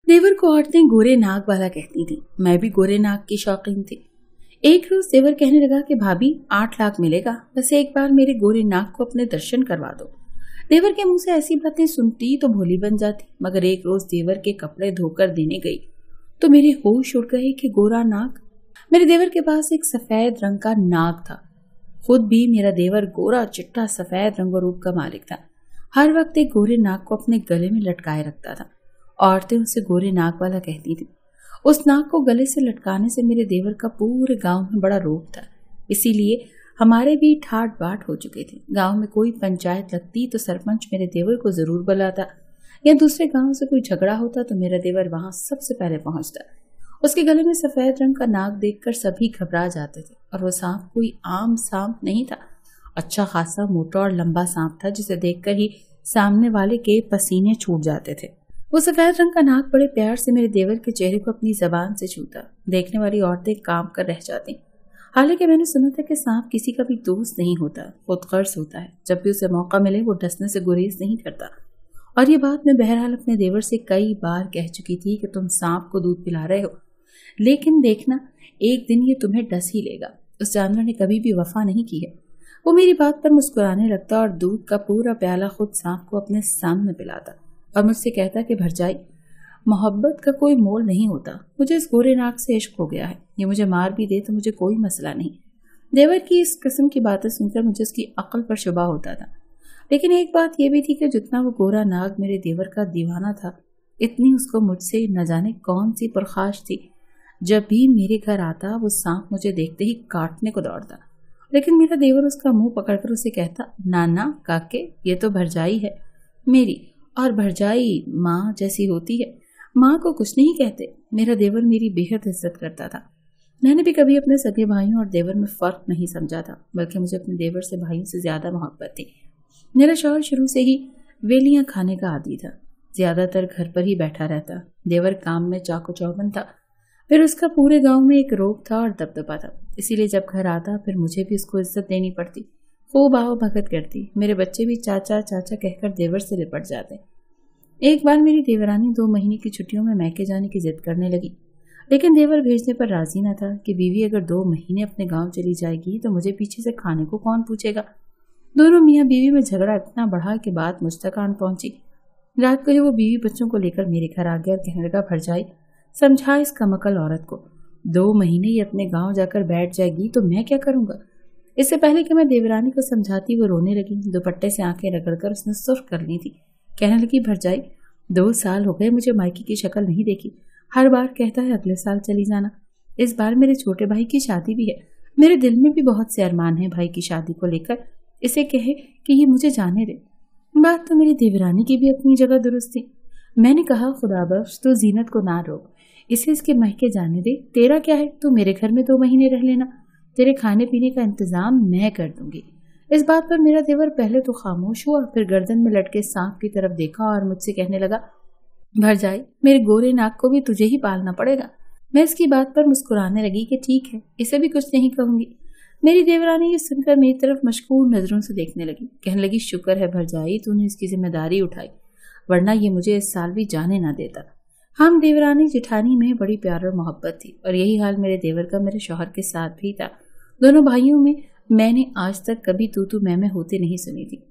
देवर को औरतें गोरे नाक वाला कहती थी। मैं भी गोरे नाक की शौकीन थी। एक रोज देवर कहने लगा कि भाभी 8 लाख मिलेगा, बस एक बार मेरे गोरे नाक को अपने दर्शन करवा दो। देवर के मुंह से ऐसी बातें सुनती तो भोली बन जाती, मगर एक रोज देवर के कपड़े धोकर देने गई तो मेरे होश उड़ गए कि गोरा नाक। मेरे देवर के पास एक सफेद रंग का नाग था। खुद भी मेरा देवर गोरा चिट्टा सफेद रंग रूप का मालिक था। हर वक्त एक गोरे नाग को अपने गले में लटकाए रखता था। औरतें उसे गोरे नाग वाला कहती थी। उस नाग को गले से लटकाने से मेरे देवर का पूरे गांव में बड़ा रोब था। इसीलिए हमारे भी ठाट बाट हो चुके थे। गांव में कोई पंचायत लगती तो सरपंच मेरे देवर को जरूर बुलाता, या दूसरे गांव से कोई झगड़ा होता तो मेरा देवर वहां सबसे पहले पहुंचता। उसके गले में सफेद रंग का नाग देखकर सभी घबरा जाते थे, और वो सांप कोई आम सांप नहीं था। अच्छा खासा मोटा और लंबा सांप था, जिसे देखकर ही सामने वाले के पसीने छूट जाते थे। वो सफेद रंग का नाग बड़े प्यार से मेरे देवर के चेहरे को अपनी जबान से छूता। देखने वाली औरतें काम कर रह जाती। हालांकि मैंने सुना था कि सांप किसी का भी दोस्त नहीं होता, खुदगर्ज होता है। जब भी उसे मौका मिले वो डसने से गुरेज नहीं करता। और ये बात मैं बहरहाल अपने देवर से कई बार कह चुकी थी कि तुम सांप को दूध पिला रहे हो, लेकिन देखना एक दिन ये तुम्हें डस ही लेगा। उस जानवर ने कभी भी वफा नहीं की है। वो मेरी बात पर मुस्कुराने लगता और दूध का पूरा प्याला खुद सांप को अपने सामने पिलाता और मुझसे कहता कि भरजाई, मोहब्बत का कोई मोल नहीं होता। मुझे इस गोरे नाग से इश्क हो गया है। ये मुझे मार भी दे तो मुझे कोई मसला नहीं। देवर की इस किस्म की बातें सुनकर मुझे उसकी अक्ल पर शुबा होता था। लेकिन एक बात यह भी थी कि जितना वो गोरा नाग मेरे देवर का दीवाना था, इतनी उसको मुझसे न जाने कौन सी पुरखाश थी। जब भी मेरे घर आता वो सांप मुझे देखते ही काटने को दौड़ता, लेकिन मेरा देवर उसका मुंह पकड़कर उसे कहता, नाना काके, ये तो भरजाई है मेरी, और भरजाई माँ जैसी होती है, माँ को कुछ नहीं कहते। मेरा देवर मेरी बेहद इज्जत करता था। मैंने भी कभी अपने सगे भाइयों और देवर में फर्क नहीं समझा था, बल्कि मुझे अपने देवर से भाइयों से ज्यादा मोहब्बत थी। मेरा शौहर शुरू से ही वेलियां खाने का आदी था। ज्यादातर घर पर ही बैठा रहता। देवर काम में चाको चौबंद था। फिर उसका पूरे गांव में एक रोब था और दबदबा था। इसीलिए जब घर आता फिर मुझे भी उसको इज्जत देनी पड़ती, खूब आओ भगत करती। मेरे बच्चे भी चाचा चाचा कहकर देवर से लिपट जाते। एक बार मेरी देवरानी 2 महीने की छुट्टियों में मैके जाने की जिद करने लगी, लेकिन देवर भेजने पर राजी न था कि बीवी अगर 2 महीने अपने गांव चली जाएगी तो मुझे पीछे से खाने को कौन पूछेगा। दोनों मियाँ बीवी में झगड़ा इतना बढ़ा कि बात मुझ तक आन पहुंची। रात को जो वो बीवी बच्चों को लेकर मेरे घर आ गया और कहने लगा, भरजाई समझा इस कमकल औरत को, 2 महीने ही अपने गाँव जाकर बैठ जाएगी तो मैं क्या करूंगा। इससे पहले कि मैं देवरानी को समझाती वो रोने लगी। दुपट्टे से आंखें रगड़कर उसने सुर्ख कर ली थी। कहने लगी, भरजाई 2 साल हो गए मुझे मायके की शक्ल नहीं देखी। हर बार कहता है अगले साल चली जाना। इस बार मेरे छोटे भाई की शादी भी है। मेरे दिल में भी बहुत से अरमान है भाई की शादी को लेकर। इसे कहे कि ये मुझे जाने दे। बात तो मेरी देवरानी की भी अपनी जगह दुरुस्त थी। मैंने कहा, खुदा बख्श तो जीनत को ना रोक, इसे इसके महके जाने दे। तेरा क्या है, तू मेरे घर में 2 महीने रह लेना, तेरे खाने पीने का इंतजाम मैं कर दूंगी। इस बात पर मेरा देवर पहले तो खामोश हुआ, फिर गर्दन में लटके सांप की तरफ देखा और मुझसे कहने लगा, भरजाई मेरे गोरे नाक को भी तुझे ही पालना पड़ेगा। मैं इसकी बात पर मुस्कुराने लगी कि ठीक है, इसे भी कुछ नहीं कहूंगी। मेरी देवरानी ये सुनकर मेरी तरफ मशकूर नजरों से देखने लगी। कहने लगी, शुक्र है भरजाई तूने इसकी जिम्मेदारी उठाई, वरना ये मुझे इस साल भी जाने ना देता। हम देवरानी जेठानी में बड़ी प्यार और मोहब्बत थी, और यही हाल मेरे देवर का मेरे शौहर के साथ भी था। दोनों भाइयों में मैंने आज तक कभी तू मैं होते नहीं सुनी थी।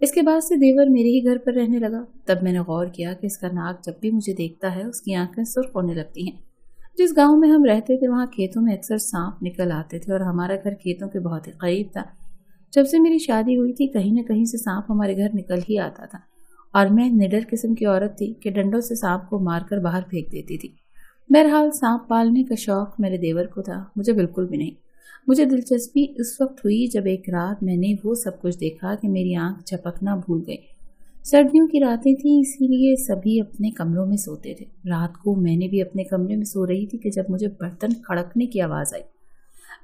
इसके बाद से देवर मेरे ही घर पर रहने लगा। तब मैंने गौर किया कि इसका नाक जब भी मुझे देखता है उसकी आंखें सुर्ख होने लगती हैं। जिस गांव में हम रहते थे वहां खेतों में अक्सर सांप निकल आते थे, और हमारा घर खेतों के बहुत ही करीब था। जब से मेरी शादी हुई थी कहीं न कहीं से सांप हमारे घर निकल ही आता था, और मैं निडर किस्म की औरत थी कि डंडों से सांप को मारकर बाहर फेंक देती थी। बहरहाल सांप पालने का शौक मेरे देवर को था, मुझे बिल्कुल भी नहीं। मुझे दिलचस्पी उस वक्त हुई जब एक रात मैंने वो सब कुछ देखा कि मेरी आंख झपकना भूल गई। सर्दियों की रातें थी, इसीलिए सभी अपने कमरों में सोते थे। रात को मैंने भी अपने कमरे में सो रही थी कि जब मुझे बर्तन खड़कने की आवाज आई।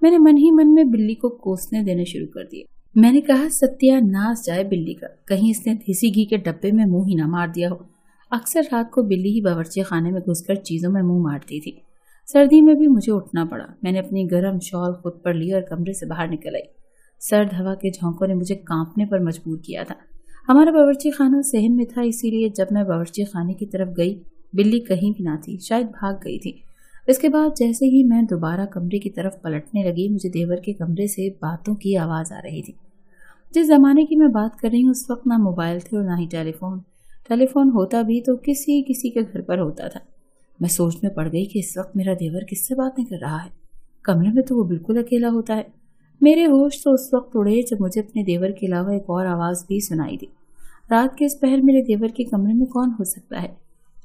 मैंने मन ही मन में बिल्ली को कोसने देने शुरू कर दिए। मैंने कहा, सत्यानाश जाए बिल्ली का, कहीं इसने देसी घी के डब्बे में मुंह ही ना मार दिया हो। अक्सर रात को बिल्ली ही बावर्ची खाने में घुसकर चीजों में मुंह मारती थी। सर्दी में भी मुझे उठना पड़ा। मैंने अपनी गर्म शॉल खुद पर ली और कमरे से बाहर निकल आई। सर्द हवा के झोंकों ने मुझे कांपने पर मजबूर किया था। हमारा बावर्ची खाना सहन में था, इसीलिए जब मैं बावर्ची खाने की तरफ गई बिल्ली कहीं भी ना थी, शायद भाग गई थी। इसके बाद जैसे ही मैं दोबारा कमरे की तरफ पलटने लगी, मुझे देवर के कमरे से बातों की आवाज़ आ रही थी। जिस ज़माने की मैं बात कर रही हूँ, उस वक्त ना मोबाइल थे और ना ही टेलीफोन होता भी तो किसी किसी के घर पर होता था। मैं सोच में पड़ गई कि इस वक्त मेरा देवर किससे बातें कर रहा है। कमरे में तो वो बिल्कुल अकेला होता है। मेरे होश तो उस वक्त उड़े जब मुझे अपने देवर के अलावा एक और आवाज़ भी सुनाई दी। रात के इस पहर मेरे देवर के कमरे में कौन हो सकता है?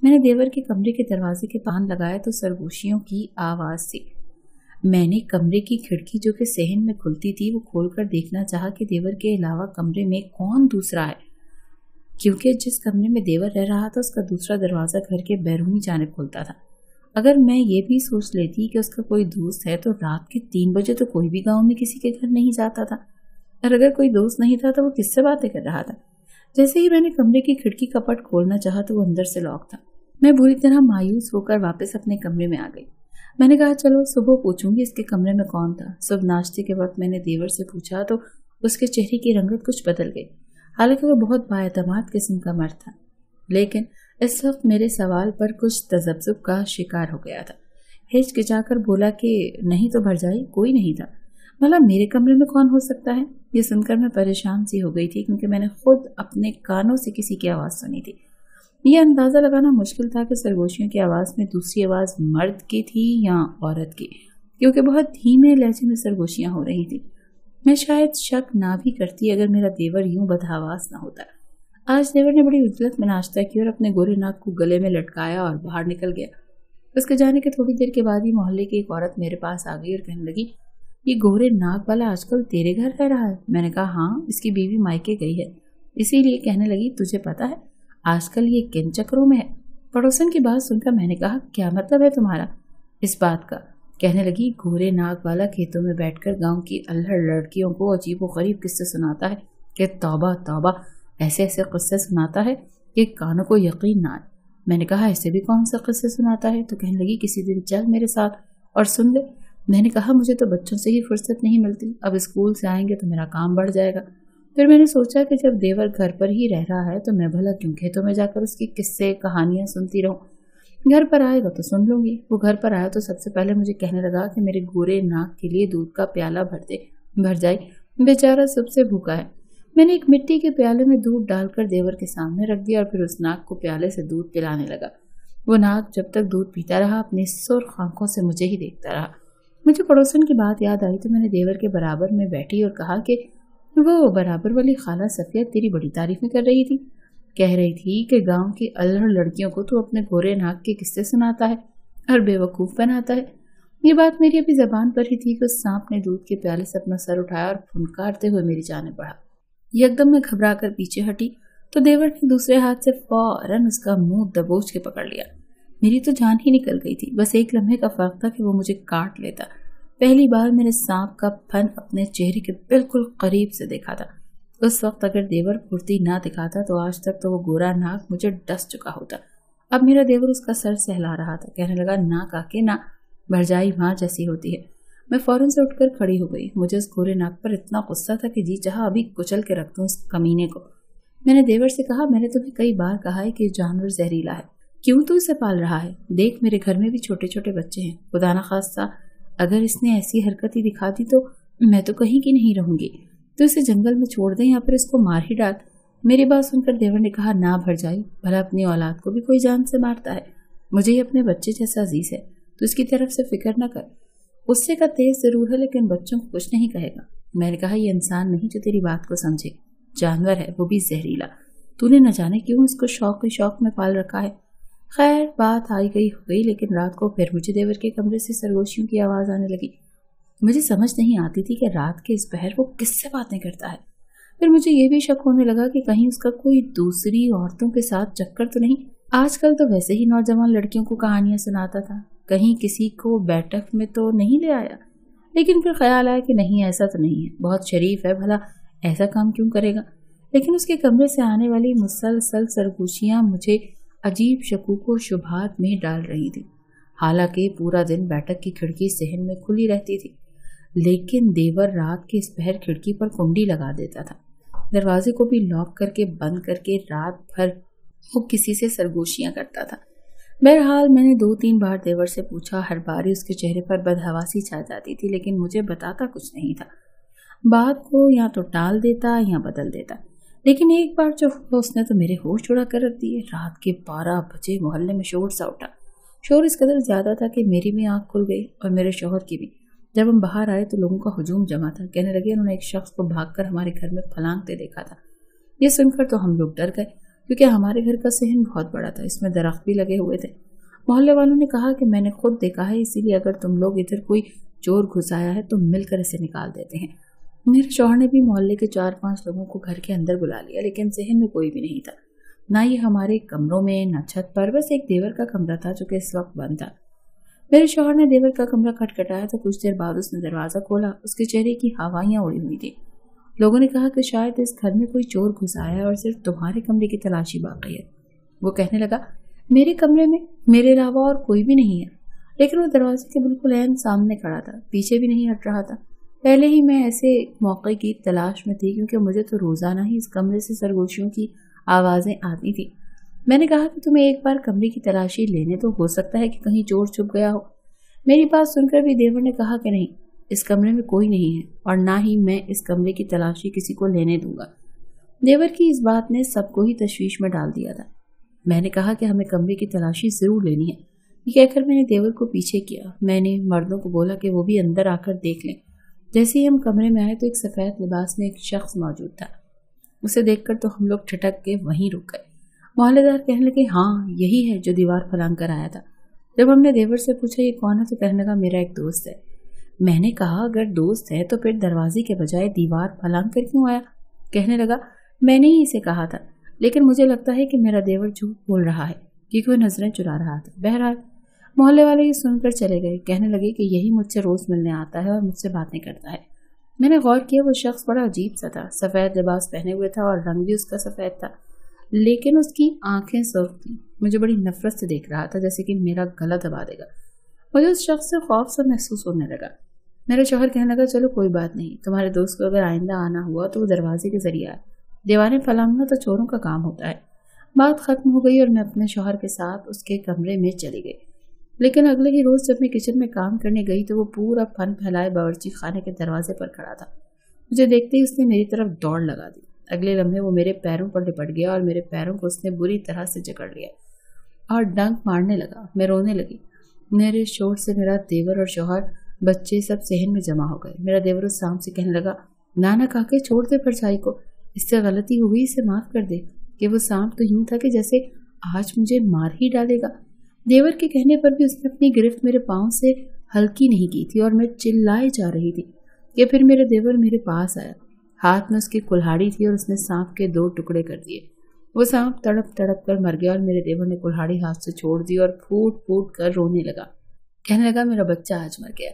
मैंने देवर के कमरे के दरवाजे के पान लगाया तो सरगोशियों की आवाज़ थी। मैंने कमरे की खिड़की जो कि सहन में खुलती थी वो खोलकर देखना चाहा कि देवर के अलावा कमरे में कौन दूसरा है, क्योंकि जिस कमरे में देवर रह रहा था उसका दूसरा दरवाज़ा घर के बैरूनी जानिब खुलता था। अगर मैं ये भी सोच लेती कि उसका कोई दोस्त है तो रात के 3 बजे तो कोई भी गांव में किसी के घर नहीं जाता था, और अगर कोई दोस्त नहीं था तो वो किससे बातें कर रहा था। जैसे ही मैंने कमरे की खिड़की का पट खोलना चाहा तो वो अंदर से लॉक था। मैं बुरी तरह मायूस होकर वापस अपने कमरे में आ गई। मैंने कहा चलो सुबह पूछूंगी इसके कमरे में कौन था। सुबह नाश्ते के वक्त मैंने देवर से पूछा तो उसके चेहरे की रंगत कुछ बदल गई। हालांकि वो बहुत बाएतमाद किस्म का मर्द था, लेकिन इस वक्त मेरे सवाल पर कुछ तजब्जुब का शिकार हो गया था। हिचकिचाकर बोला कि नहीं तो भरजाई, कोई नहीं था। भला मेरे कमरे में कौन हो सकता है? ये सुनकर मैं परेशान सी हो गई थी, क्योंकि मैंने खुद अपने कानों से किसी की आवाज़ सुनी थी। यह अंदाज़ा लगाना मुश्किल था कि सरगोशियों की आवाज़ में दूसरी आवाज़ मर्द की थी या औरत की, क्योंकि बहुत धीमे लहजे में सरगोशियाँ हो रही थी। मैं शायद शक ना भी करती अगर मेरा देवर यूं बदहवास ना होता। आज देवर ने बड़ी उजलत में नाश्ता किया और अपने गोरे नाक को गले में लटकाया और बाहर निकल गया। उसके जाने के थोड़ी देर के बाद ही मोहल्ले की एक औरत मेरे पास आ गई और कहने लगी, ये गोरे नाक वाला आजकल तेरे घर रह रहा है? मैंने कहा हाँ, इसकी बीवी मायके गई है। इसीलिए कहने लगी, तुझे पता है आजकल ये किन चक्रों में है? पड़ोसन की बात सुनकर मैंने कहा, क्या मतलब है तुम्हारा इस बात का? कहने लगी, गोरे नाक वाला खेतों में बैठकर गांव की अल्हड़ लड़कियों को अजीब व गरीब किस्से सुनाता है कि तौबा तौबा, ऐसे ऐसे किस्से सुनाता है कि कानों को यकीन ना आए। मैंने कहा, ऐसे भी कौन सा किस्से सुनाता है? तो कहने लगी, किसी दिन चल मेरे साथ और सुन ले। मैंने कहा, मुझे तो बच्चों से ही फुर्सत नहीं मिलती, अब स्कूल से आएंगे तो मेरा काम बढ़ जाएगा। फिर मैंने सोचा कि जब देवर घर पर ही रह रहा है तो मैं भला क्यों खेतों में जाकर उसकी किस्से कहानियां सुनती रहूं। घर पर आएगा तो सुन लूंगी। वो घर पर आया तो सबसे पहले मुझे कहने लगा कि मेरे गोरे नाक के लिए दूध का प्याला भर दे, भरजाई बेचारा सबसे भूखा है। मैंने एक मिट्टी के प्याले में दूध डालकर देवर के सामने रख दिया और फिर उस नाक को प्याले से दूध पिलाने लगा। वो नाक जब तक दूध पीता रहा अपनी सुर्ख आंखों से मुझे ही देखता रहा। मुझे पड़ोसन की बात याद आई तो मैंने देवर के बराबर में बैठी और कहा कि वो बराबर वाली खाला सफिया तेरी बड़ी तारीफें कर रही थी, कह रही थी कि गांव की अल्हड़ लड़कियों को तो अपने गोरे नाक के किस्से सुनाता है और बेवकूफ़ बनाता है। ये बात मेरी अभी जबान पर ही थी कि उस सांप ने दूध के प्याले से अपना सर उठाया और फुनकारते हुए मेरी जानिब बढ़ा। एकदम मैं घबरा कर पीछे हटी तो देवर ने दूसरे हाथ से फौरन उसका मुंह दबोच के पकड़ लिया। मेरी तो जान ही निकल गई थी। बस एक लम्हे का फर्क था कि वो मुझे काट लेता। पहली बार मैंने सांप का फन अपने चेहरे के बिल्कुल करीब से देखा था। उस वक्त अगर देवर फुर्ती ना दिखाता तो आज तक तो वो गोरा नाक मुझे डस चुका होता। अब मेरा देवर उसका सर सहला रहा था। कहने लगा, ना काके ना, भरजाई माँ जैसी होती है। मैं फौरन से उठकर खड़ी हो गई। मुझे उस गोरे नाक पर इतना गुस्सा था कि जी चाहा अभी कुचल के रख दूं उस कमीने को। मैंने देवर से कहा, मैंने तुम्हें कई बार कहा है कि जानवर जहरीला है, क्यों तू इसे पाल रहा है? देख मेरे घर में भी छोटे छोटे बच्चे हैं, खुदा ना खास्ता अगर इसने ऐसी हरकत ही दिखा दी तो मैं तो कहीं की नहीं रहूंगी। तो इसे जंगल में छोड़ दें या फिर इसको मार ही डाल। मेरी बात सुनकर देवर ने कहा, ना भरजाई, भला अपनी औलाद को भी कोई जान से मारता है। मुझे ये अपने बच्चे जैसा अजीज है, तो इसकी तरफ से फिक्र न कर। उससे का तेज जरूर है लेकिन बच्चों को कुछ नहीं कहेगा। मैंने कहा, ये इंसान नहीं जो तेरी बात को समझे, जानवर है, वो भी जहरीला। तूने न जाने क्यों इसको शौक में पाल रखा है। खैर बात आई गई हो गई, लेकिन रात को फिर मुझे देवर के कमरे से सरगोशियों की आवाज़ आने लगी। मुझे समझ नहीं आती थी कि रात के इस पहर वो किससे बातें करता है। फिर मुझे ये भी शक होने लगा कि कहीं उसका कोई दूसरी औरतों के साथ चक्कर तो नहीं। आजकल तो वैसे ही नौजवान लड़कियों को कहानियां सुनाता था, कहीं किसी को बैठक में तो नहीं ले आया। लेकिन फिर ख्याल आया कि नहीं, ऐसा तो नहीं है, बहुत शरीफ है, भला ऐसा काम क्यों करेगा। लेकिन उसके कमरे से आने वाली मुसलसल सरगोशियां मुझे अजीब शकूक और शुबहात में डाल रही थी। हालांकि पूरा दिन बैठक की खिड़की सहन में खुली रहती थी, लेकिन देवर रात के इस पहर खिड़की पर कुंडी लगा देता था। दरवाजे को भी लॉक करके बंद करके रात भर वो किसी से सरगोशियां करता था। बहरहाल मैंने 2-3 बार देवर से पूछा, हर बारी उसके चेहरे पर बदहवासी छा जाती थी, लेकिन मुझे बताता कुछ नहीं था। बात को या तो टाल देता या बदल देता। लेकिन एक बार जो हुआ उसने तो मेरे होश उड़ा कर रख दिए। रात के 12 बजे मोहल्ले में शोर सा उठा। शोर इस कदर ज्यादा था कि मेरी भी आंख खुल गई और मेरे शौहर की भी। जब हम बाहर आए तो लोगों का हुजूम जमा था। कहने लगे उन्होंने एक शख्स को भागकर हमारे घर में फलांगते देखा था। ये सुनकर तो हम लोग डर गए, क्योंकि हमारे घर का सहन बहुत बड़ा था, इसमें दरख्त भी लगे हुए थे। मोहल्ले वालों ने कहा कि मैंने खुद देखा है, इसीलिए अगर तुम लोग इधर कोई चोर घुस आया है तो मिलकर इसे निकाल देते हैं। मेरे शौहर ने भी मोहल्ले के 4-5 लोगों को घर के अंदर बुला लिया, लेकिन सहन में कोई भी नहीं था, ना ही हमारे कमरों में, न छत पर। बस एक देवर का कमरा था जो कि इस वक्त बंद था। मेरे शौहर ने देवर का कमरा खटखटाया तो कुछ देर बाद उसने दरवाजा खोला। उसके चेहरे की हवाइयां उड़ी हुई थी। लोगों ने कहा कि शायद इस घर में कोई चोर घुस आया है और सिर्फ तुम्हारे कमरे की तलाशी बाकी है। वो कहने लगा, मेरे कमरे में मेरे अलावा और कोई भी नहीं है। लेकिन वो दरवाजे के बिल्कुल ऐन सामने खड़ा था, पीछे भी नहीं हट रहा था। पहले ही मैं ऐसे मौके की तलाश में थी, क्योंकि मुझे तो रोजाना ही इस कमरे से सरगोशियों की आवाजें आती थी। मैंने कहा कि तुम्हें एक बार कमरे की तलाशी लेने तो, हो सकता है कि कहीं चोर छुप गया हो। मेरी बात सुनकर भी देवर ने कहा कि नहीं, इस कमरे में कोई नहीं है और ना ही मैं इस कमरे की तलाशी किसी को लेने दूंगा। देवर की इस बात ने सबको ही तशवीश में डाल दिया था। मैंने कहा कि हमें कमरे की तलाशी जरूर लेनी है। ये कहकर मैंने देवर को पीछे किया। मैंने मर्दों को बोला कि वो भी अंदर आकर देख लें। जैसे ही हम कमरे में आए तो एक सफेद लिबास में एक शख्स मौजूद था। उसे देखकर तो हम लोग ठिठक के वहीं रुक गए। मोहल्लेदार कहने लगे, हाँ यही है जो दीवार फलांग कर आया था। जब हमने देवर से पूछा ये कौन है तो कहने लगा, मेरा एक दोस्त है। मैंने कहा, अगर दोस्त है तो फिर दरवाजे के बजाय दीवार फलांग कर क्यों आया? कहने लगा, मैंने ही इसे कहा था, लेकिन मुझे लगता है कि मेरा देवर झूठ बोल रहा है, क्योंकि वह नजरें चुरा रहा था। बहरहाल मोहल्ले वाले ये सुनकर चले गए। कहने लगे कि यही मुझसे रोज मिलने आता है और मुझसे बातें करता है। मैंने गौर किया, वो शख्स बड़ा अजीब सा था। सफेद लिबास पहने हुए था और रंग भी उसका सफेद था, लेकिन उसकी आंखें सुर्ख थी। मुझे बड़ी नफरत से देख रहा था, जैसे कि मेरा गला दबा देगा। मुझे उस शख्स से खौफ सा महसूस होने लगा। मेरा शौहर कहने लगा, चलो कोई बात नहीं, तुम्हारे दोस्त को अगर आइंदा आना हुआ तो वो दरवाजे के जरिए आए, दीवारें फलांगना तो चोरों का काम होता है। बात खत्म हो गई और मैं अपने शौहर के साथ उसके कमरे में चली गई। लेकिन अगले ही रोज जब मैं किचन में काम करने गई तो वो पूरा फन फैलाए बावर्ची खाने के दरवाजे पर खड़ा था। मुझे देखते ही उसने मेरी तरफ दौड़ लगा दी। अगले लम्हे वो मेरे पैरों पर लिपट गया और मेरे पैरों को उसने बुरी तरह से जकड़ लिया और डंक मारने लगा। मैं रोने लगी। मेरे शोर से मेरा देवर और शौहर, बच्चे सब सहन में जमा हो गए। मेरा देवर उस सांप से कहने लगा, नाना काके छोड़ दे परछाई को, इससे गलती हुई, इसे माफ कर दे। कि वो सांप तो यूं था कि जैसे आज मुझे मार ही डालेगा। देवर के कहने पर भी उसने अपनी गिरफ्त मेरे पांव से हल्की नहीं की थी और मैं चिल्लाए जा रही थी कि फिर मेरे देवर मेरे पास आया। हाथ में उसकी कुल्हाड़ी थी और उसने सांप के 2 टुकड़े कर दिए। वो सांप तड़प तड़प कर मर गया और मेरे देवर ने कुल्हाड़ी हाथ से छोड़ दी और फूट फूट कर रोने लगा। कहने लगा, मेरा बच्चा आज मर गया।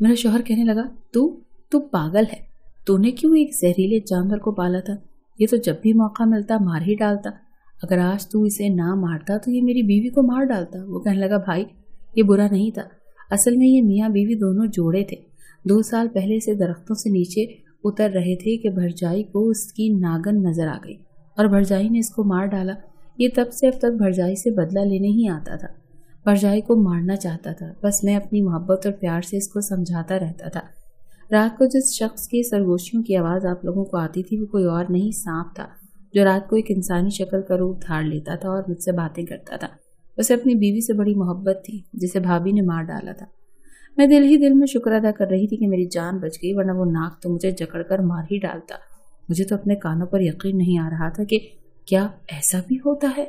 मेरा शौहर कहने लगा, तू पागल है, तूने क्यों एक जहरीले जानवर को पाला था? ये तो जब भी मौका मिलता मार ही डालता। अगर आज तू इसे ना मारता तो ये मेरी बीवी को मार डालता। वो कहने लगा, भाई ये बुरा नहीं था, असल में ये मियाँ बीवी दोनों जोड़े थे। 2 साल पहले से दरख्तों से नीचे उतर रहे थे कि भरजाई को उसकी नागन नजर आ गई और भरजाई ने इसको मार डाला। ये तब से अब तक भरजाई से बदला लेने ही आता था, भरजाई को मारना चाहता था। बस मैं अपनी मोहब्बत और प्यार से इसको समझाता रहता था। रात को जिस शख्स की सरगोशियों की आवाज़ आप लोगों को आती थी वो कोई और नहीं, सांप था, जो रात को एक इंसानी शक्ल का रूप धार लेता था और मुझसे बातें करता था। उसे अपनी बीवी से बड़ी मोहब्बत थी, जिसे भाभी ने मार डाला था। मैं दिल ही दिल में शुक्र अदा कर रही थी कि मेरी जान बच गई, वरना वो नाक तो मुझे जकड़कर मार ही डालता। मुझे तो अपने कानों पर यकीन नहीं आ रहा था कि क्या ऐसा भी होता है।